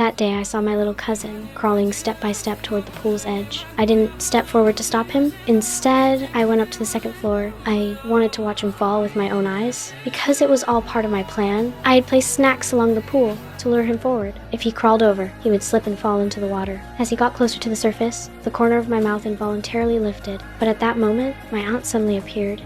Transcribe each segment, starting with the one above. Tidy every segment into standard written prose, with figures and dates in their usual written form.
That day I saw my little cousin crawling step by step toward the pool's edge. I didn't step forward to stop him. Instead, I went up to the second floor. I wanted to watch him fall with my own eyes. Because it was all part of my plan, I had placed snacks along the pool to lure him forward. If he crawled over, he would slip and fall into the water. As he got closer to the surface, the corner of my mouth involuntarily lifted. But at that moment, my aunt suddenly appeared.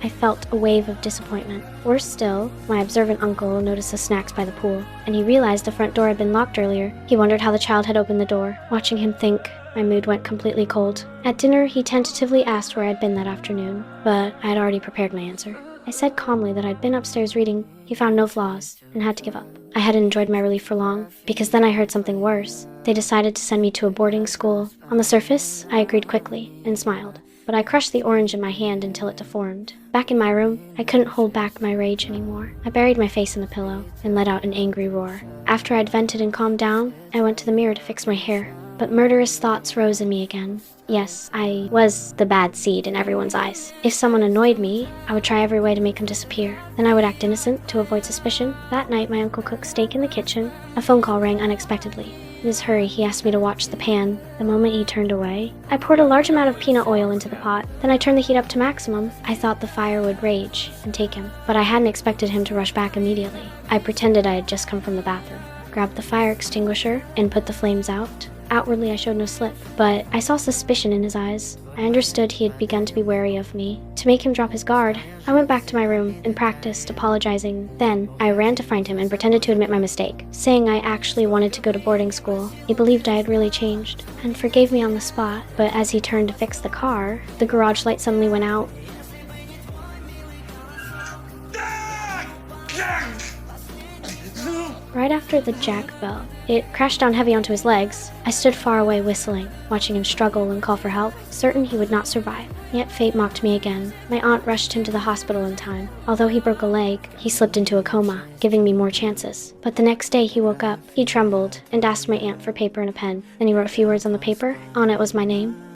I felt a wave of disappointment. Worse still, my observant uncle noticed the snacks by the pool, and he realized the front door had been locked earlier. He wondered how the child had opened the door. Watching him think, my mood went completely cold. At dinner, he tentatively asked where I'd been that afternoon, but I had already prepared my answer. I said calmly that I'd been upstairs reading. He found no flaws and had to give up. I hadn't enjoyed my relief for long, because then I heard something worse. They decided to send me to a boarding school. On the surface, I agreed quickly and smiled, but I crushed the orange in my hand until it deformed. Back in my room, I couldn't hold back my rage anymore. I buried my face in the pillow and let out an angry roar. After I'd vented and calmed down, I went to the mirror to fix my hair. But murderous thoughts rose in me again. Yes, I was the bad seed in everyone's eyes. If someone annoyed me, I would try every way to make them disappear. Then I would act innocent to avoid suspicion. That night, my uncle cooked steak in the kitchen. A phone call rang unexpectedly. In his hurry, he asked me to watch the pan. The moment he turned away, I poured a large amount of peanut oil into the pot. Then I turned the heat up to maximum. I thought the fire would rage and take him, but I hadn't expected him to rush back immediately. I pretended I had just come from the bathroom, grabbed the fire extinguisher, and put the flames out. Outwardly, I showed no slip, but I saw suspicion in his eyes. I understood he had begun to be wary of me. To make him drop his guard, I went back to my room and practiced apologizing. Then, I ran to find him and pretended to admit my mistake, saying I actually wanted to go to boarding school. He believed I had really changed, and forgave me on the spot. But as he turned to fix the car, the garage light suddenly went out. Right after the jack fell, it crashed down heavy onto his legs. I stood far away whistling, watching him struggle and call for help, certain he would not survive. Yet fate mocked me again. My aunt rushed him to the hospital in time. Although he broke a leg, he slipped into a coma, giving me more chances. But the next day he woke up. He trembled and asked my aunt for paper and a pen. Then he wrote a few words on the paper. On it was my name.